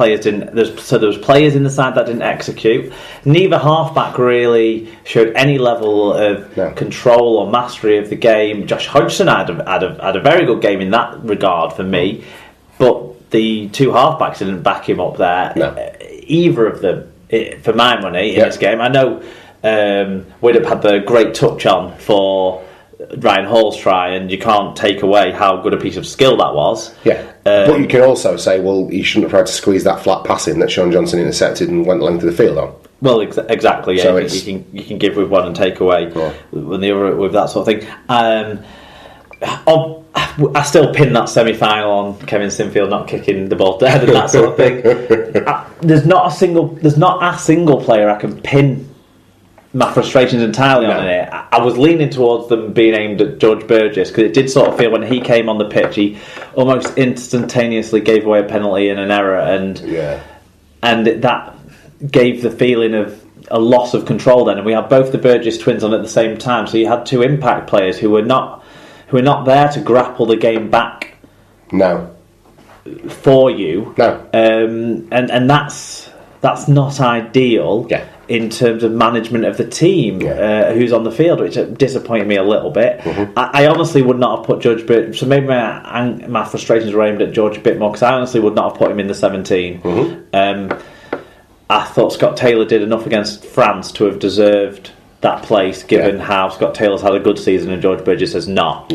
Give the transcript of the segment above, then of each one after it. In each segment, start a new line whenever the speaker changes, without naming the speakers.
players didn't. There was players in the side that didn't execute. Neither halfback really showed any level of control or mastery of the game. Josh Hodgson had a very good game in that regard for me, but the two halfbacks didn't back him up there.
No.
Either of them, for my money, in this game. I know Widdop had the great touch on for Ryan Hall's try, and you can't take away how good a piece of skill that was.
Yeah, but you can also say, well, he shouldn't have tried to squeeze that flat pass in that Sean Johnson intercepted and went the length of the field on.
Well, exactly. Yeah, so you can give with one and take away with the other, with that sort of thing. I still pin that semi-final on Kevin Sinfield not kicking the ball dead and that sort of thing. There's not a single player I can pin my frustrations entirely on it. I was leaning towards them being aimed at George Burgess, because it did sort of feel when he came on the pitch, he almost instantaneously gave away a penalty and an error, and that gave the feeling of a loss of control then. And we had both the Burgess twins on at the same time, so you had two impact players who were not there to grapple the game back for you. And that's not ideal in terms of management of the team who's on the field, which disappointed me a little bit. I honestly would not have put George Burgess, so maybe my frustrations were aimed at George a bit more, because I honestly would not have put him in the 17. I thought Scott Taylor did enough against France to have deserved that place, given how Scott Taylor's had a good season and George Burgess has not.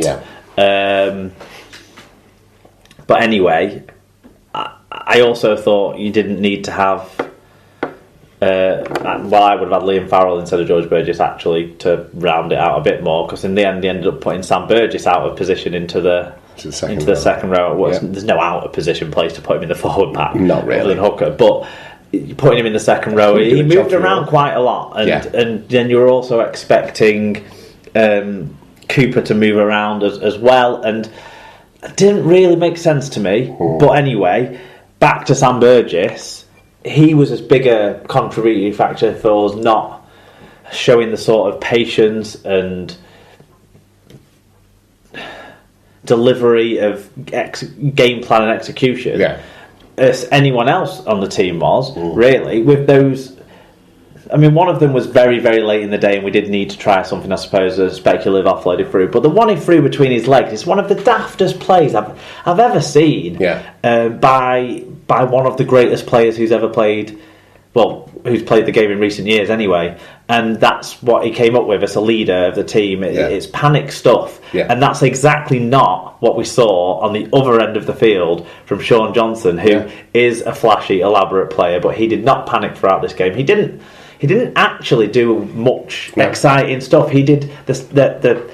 But anyway, I also thought you didn't need to have I would have had Liam Farrell instead of George Burgess, actually, to round it out a bit more, because in the end they ended up putting Sam Burgess out of position into the second row. There's no out of position place to put him in the forward pack,
not really,
other than hooker, but putting him in the second row, he moved around quite a lot, and then you were also expecting Cooper to move around as well, and it didn't really make sense to me. But anyway, back to Sam Burgess. He was as big a contributing factor for us not showing the sort of patience and delivery of game plan and execution as anyone else on the team was, really, with those. I mean, one of them was very, very late in the day, and we did need to try something, I suppose, a speculative offloaded through. But the one he threw between his legs is one of the daftest plays I've ever seen by one of the greatest players who's ever played, who's played the game in recent years anyway. And that's what he came up with as a leader of the team. It's panic stuff. And that's exactly not what we saw on the other end of the field from Sean Johnson, who is a flashy, elaborate player, but he did not panic throughout this game. He didn't actually do much exciting stuff. He did the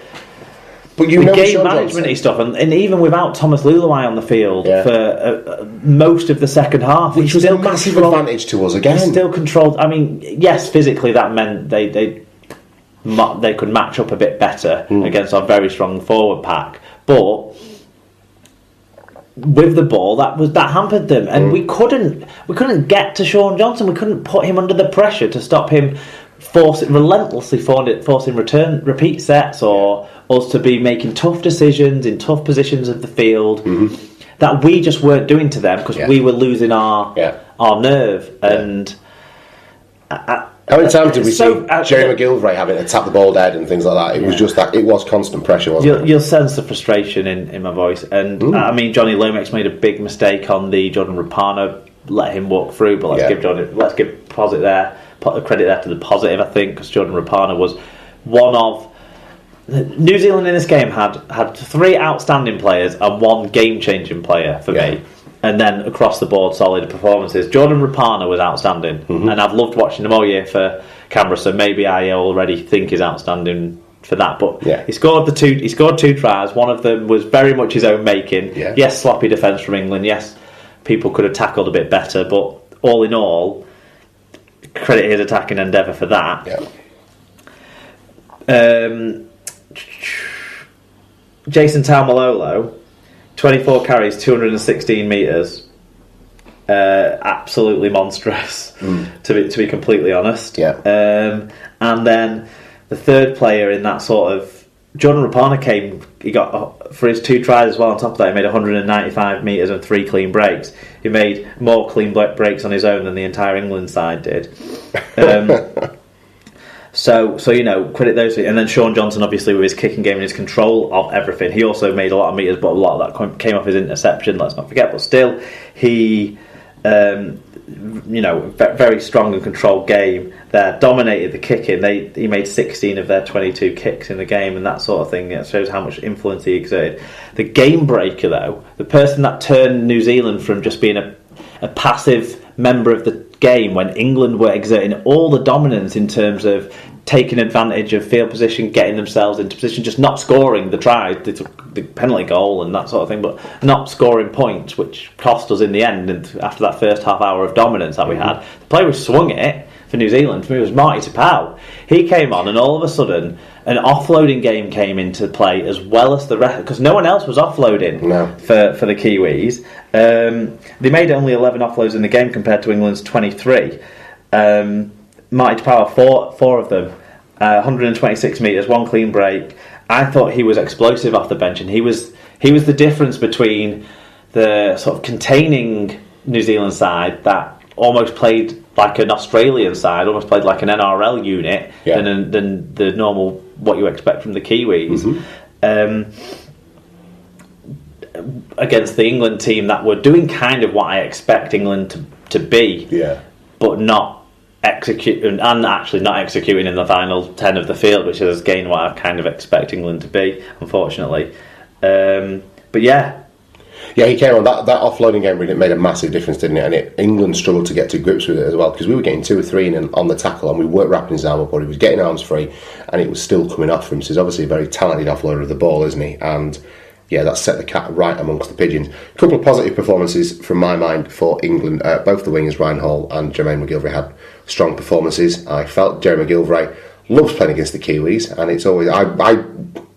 game management stuff, and even without Thomas Luluai on the field for most of the second half,
which was a massive advantage to us again.
He still controlled. I mean, yes, physically that meant they could match up a bit better against our very strong forward pack, but with the ball, that hampered them, and we couldn't get to Sean Johnson. We couldn't put him under the pressure to stop him relentlessly forcing repeat sets, or us to be making tough decisions in tough positions of the field that we just weren't doing to them, because we were losing our nerve. And
how many times did we see Jerry McGilvray having to tap the ball dead and things like that? It was just that, it was constant pressure, wasn't it?
You'll sense the frustration in my voice. And I mean, Johnny Lomax made a big mistake on the Jordan Rapana, let him walk through, but let's give credit there to the positive, I think, because Jordan Rapana was one of New Zealand in this game had three outstanding players and one game-changing player for me. And then across the board, solid performances. Jordan Rapana was outstanding, and I've loved watching him all year for Canberra. So maybe I already think he's outstanding for that. But he scored two tries. One of them was very much his own making. Yes, sloppy defence from England. Yes, people could have tackled a bit better. But all in all, credit his attacking endeavour for that. Jason Taumalolo, 24 carries, 216 metres. Absolutely monstrous, to be completely honest. And then the third player in that sort of... Jordan Rapana came got for his 2 tries as well. On top of that, he made 195 metres and 3 clean breaks. He made more clean breaks on his own than the entire England side did. So credit those. And then Sean Johnson, obviously, with his kicking game and his control of everything, he also made a lot of metres, but a lot of that came off his interception. Let's not forget. But still, he, very strong and controlled game there. Dominated the kicking. He made 16 of their 22 kicks in the game, and that sort of thing. It shows how much influence he exerted. The game breaker, though, the person that turned New Zealand from just being a passive member of the game when England were exerting all the dominance in terms of taking advantage of field position, getting themselves into position, just not scoring the try, the penalty goal and that sort of thing, but not scoring points, which cost us in the end. And after that first half hour of dominance that we had, the player who swung it for New Zealand, for me, was Marty Tapau. He came on, and all of a sudden an offloading game came into play as well as the rest, because no one else was offloading for the Kiwis. They made only 11 offloads in the game compared to England's 23. Marty Tapau, four of them, 126 metres, 1 clean break. I thought he was explosive off the bench, and he was the difference between the sort of containing New Zealand side that almost played like an Australian side, almost played like an NRL unit than the normal what you expect from the Kiwis. Against the England team that were doing kind of what I expect England to be, but not executing, and actually not executing in the final 10 of the field, which is again what I kind of expect England to be, unfortunately. But
he came on. That offloading game really made a massive difference, didn't it? And England struggled to get to grips with it as well, because we were getting 2 or 3 in on the tackle, and we weren't wrapping his arm up, but he was getting arms free, and it was still coming off him. So he's obviously a very talented offloader of the ball, isn't he? And that set the cat right amongst the pigeons. A couple of positive performances from my mind for England. Both the wingers, Ryan Hall and Jermaine McGilvray, had strong performances. I felt Jerry McGilvray loves playing against the Kiwis, and it's always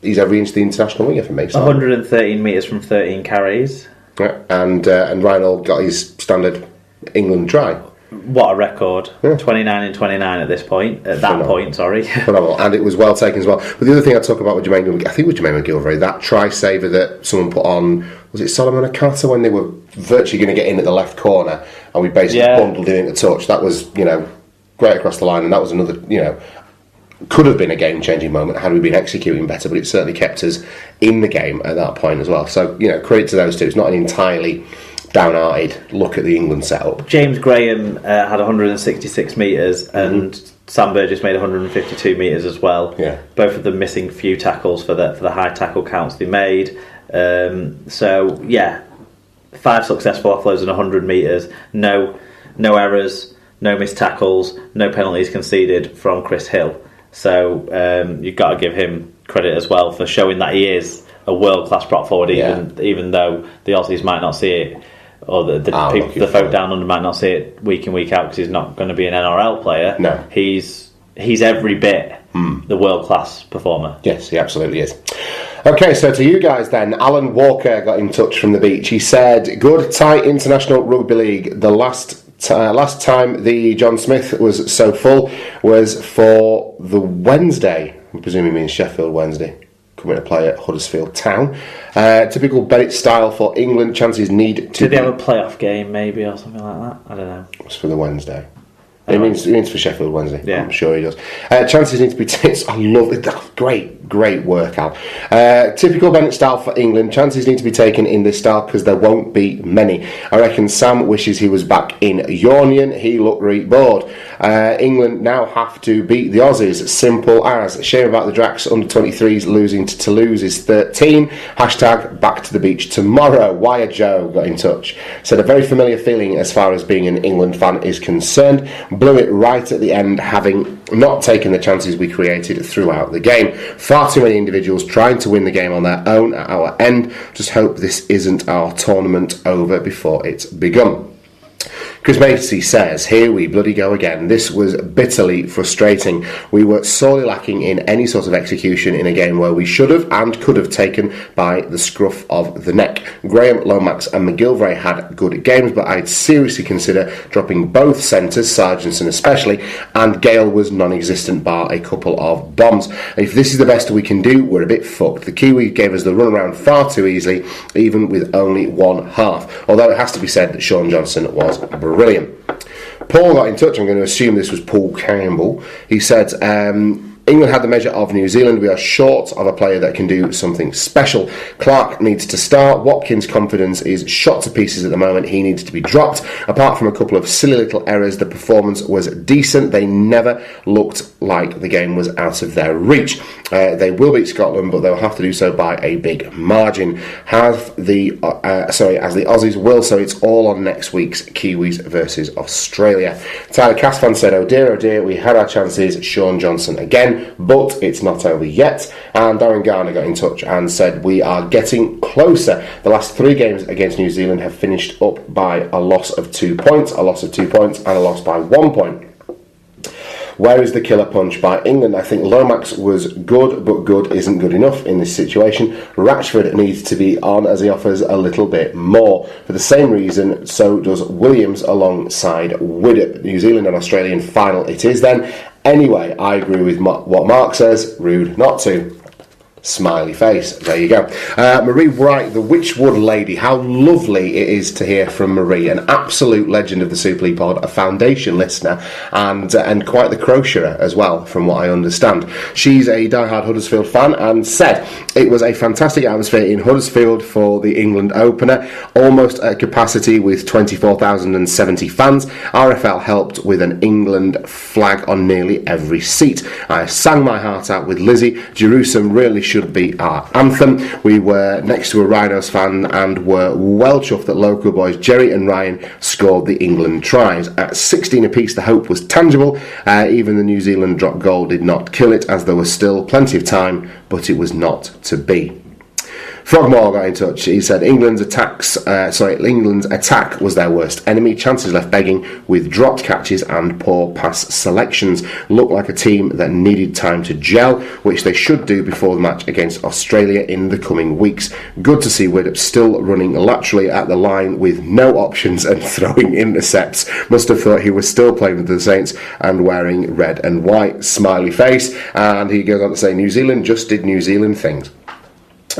he's every inch the international winger for me. So.
113 metres from 13 carries.
Yeah, and Ryan Hall got his standard England try.
What a record. 29 and 29 at this point. At that point, sorry.
Phenomenal. And it was well taken as well. But the other thing I'd talk about with Jermaine McGilvray, that try saver that someone put on, was it Solomon Akata, when they were virtually going to get in at the left corner, and we basically bundled him into touch. That was, great across the line, and that was another, could have been a game-changing moment had we been executing better, but it certainly kept us in the game at that point as well. So, credit to those two. It's not an entirely downhearted look at the England setup.
James Graham had 166 metres, and Sam Burgess made 152 metres as well. Yeah. Both of them missing few tackles for the high tackle counts they made. 5 successful offloads and 100 metres. No errors, no missed tackles, no penalties conceded from Chris Hill. So you've got to give him credit as well for showing that he is a world-class prop forward, even though the Aussies might not see it, or the folk down under might not see it week in, week out, because he's not going to be an NRL player.
No.
He's every bit the world-class performer.
Yes, he absolutely is. Okay, so to you guys then, Alan Walker got in touch from the beach. He said, good, tight international rugby league. The last time the John Smith was so full was for the Wednesday. I'm presuming he means Sheffield Wednesday. Coming to play at Huddersfield Town. Typical Bennett style for England. Chances need to
Did they have a playoff game maybe or something like that? I don't know.
It was for the Wednesday. It means for Sheffield Wednesday.
Yeah.
I'm sure he does. Chances need to be I love it. Great work, Al. Typical Bennett style for England. Chances need to be taken in this style because there won't be many. I reckon Sam wishes he was back in Yornian. He looked really bored. England now have to beat the Aussies. Simple as. Shame about the Drax under 23s losing to Toulouse is 13. Hashtag back to the beach tomorrow. Wire Joe got in touch. Said a very familiar feeling as far as being an England fan is concerned. Blew it right at the end, having not taken the chances we created throughout the game. Far too many individuals trying to win the game on their own at our end. Just hope this isn't our tournament over before it's begun. Chris Macy says, here we bloody go again. This was bitterly frustrating. We were sorely lacking in any sort of execution in a game where we should have and could have taken by the scruff of the neck. Graham, Lomax and McGilvray had good games, but I'd seriously consider dropping both centres, Sargentson especially, and Gale was non-existent bar a couple of bombs. If this is the best we can do, we're a bit fucked. The Kiwis gave us the run around far too easily, even with only one half. Although it has to be said that Sean Johnson was brilliant. Paul got in touch. I'm going to assume this was Paul Campbell. He said, England had the measure of New Zealand. We are short of a player that can do something special. Clark needs to start. Watkins' confidence is shot to pieces at the moment. He needs to be dropped. Apart from a couple of silly little errors, the performance was decent. They never looked like the game was out of their reach. They will beat Scotland, but they'll have to do so by a big margin. As the Aussies will, so it's all on next week's Kiwis versus Australia. Tyler Casfan said, oh dear, we had our chances. Sean Johnson again. But it's not over yet. And Darren Garner got in touch and said, we are getting closer. The last 3 games against New Zealand have finished up by a loss of 2 points, and a loss by 1 point. Where is the killer punch by England? I think Lomax was good, but good isn't good enough in this situation. Ratchford needs to be on as he offers a little bit more. For the same reason, so does Williams alongside Widdop. New Zealand and Australian final it is then. Anyway, I agree with what Mark says. Rude not to. Smiley face. There you go. Marie Wright, the Witchwood lady. How lovely it is to hear from Marie, an absolute legend of the Super League pod, a foundation listener, and quite the crocheter as well, from what I understand. She's a diehard Huddersfield fan and said it was a fantastic atmosphere in Huddersfield for the England opener, almost at capacity with 24,070 fans. RFL helped with an England flag on nearly every seat. I sang my heart out with Lizzie. Jerusalem really should be our anthem. We were next to a Rhinos fan and were well chuffed that local boys Jerry and Ryan scored the England tries. At 16 apiece, the hope was tangible. Even the New Zealand drop goal did not kill it, as there was still plenty of time, but it was not to be. Frogmore got in touch. He said England's attack was their worst enemy. Chances left begging with dropped catches and poor pass selections. Looked like a team that needed time to gel, which they should do before the match against Australia in the coming weeks. Good to see Widdop still running laterally at the line with no options and throwing intercepts. Must have thought he was still playing with the Saints and wearing red and white. Smiley face. And he goes on to say New Zealand just did New Zealand things.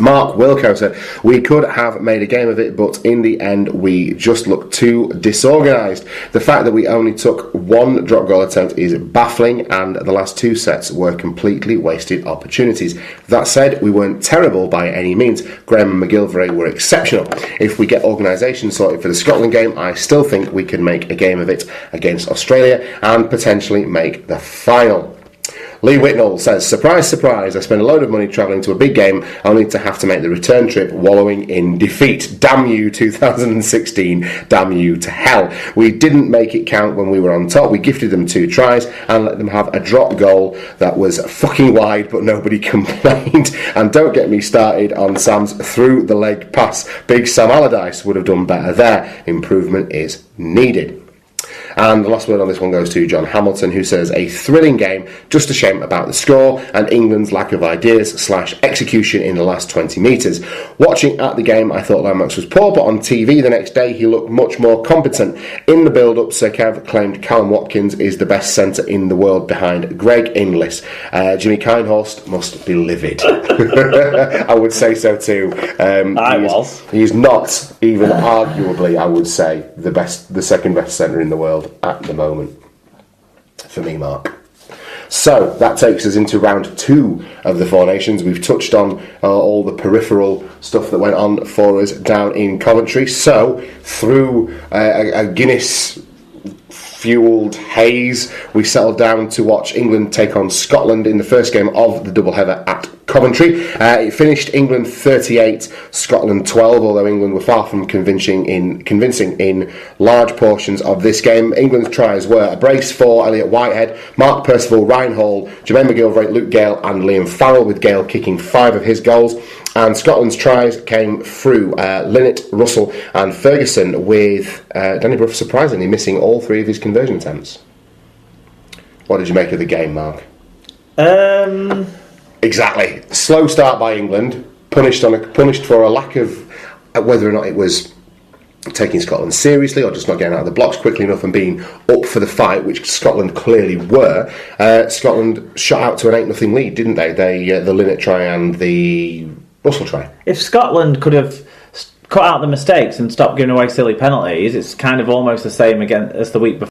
Mark Wilco said, we could have made a game of it, but in the end we just looked too disorganised. The fact that we only took 1 drop goal attempt is baffling, and the last 2 sets were completely wasted opportunities. That said, we weren't terrible by any means. Graham and McGilvray were exceptional. If we get organisation sorted for the Scotland game, I still think we can make a game of it against Australia and potentially make the final. Lee Whitnall says, surprise, surprise, I spent a load of money travelling to a big game only to have to make the return trip wallowing in defeat. Damn you, 2016. Damn you to hell. We didn't make it count when we were on top. We gifted them 2 tries and let them have a drop goal that was fucking wide, but nobody complained. And don't get me started on Sam's through the leg pass. Big Sam Allardyce would have done better there. Improvement is needed. And the last word on this one goes to John Hamilton, who says, a thrilling game, just a shame about the score and England's lack of ideas / execution in the last 20 metres. Watching at the game, I thought Lomax was poor, but on TV the next day he looked much more competent. In the build-up, Sir Kev claimed Callum Watkins is the best centre in the world behind Greg Inglis. Jimmy Kinehorst must be livid. I would say so too. He is not even arguably, I would say, the second best centre in the world at the moment for me, Mark. So that takes us into round 2 of the Four Nations. We've touched on all the peripheral stuff that went on for us down in Coventry. So through a Guinness fuelled haze, we settled down to watch England take on Scotland in the first game of the doubleheader at Coventry. It finished England 38, Scotland 12, although England were far from convincing in large portions of this game. England's tries were a brace for Elliot Whitehead, Mark Percival, Ryan Hall, Jermaine McGilvray, Luke Gale and Liam Farrell, with Gale kicking 5 of his goals. And Scotland's tries came through Linnett, Russell and Ferguson, with Danny Brough surprisingly missing all 3 of his conversion attempts. What did you make of the game, Mark? Exactly. Slow start by England, punished for a lack of whether or not it was taking Scotland seriously or just not getting out of the blocks quickly enough and being up for the fight, which Scotland clearly were. Scotland shot out to an 8-0 lead, didn't they? The Linnett try and the Russell try.
If Scotland could have cut out the mistakes and stopped giving away silly penalties, it's kind of almost the same again as the week before.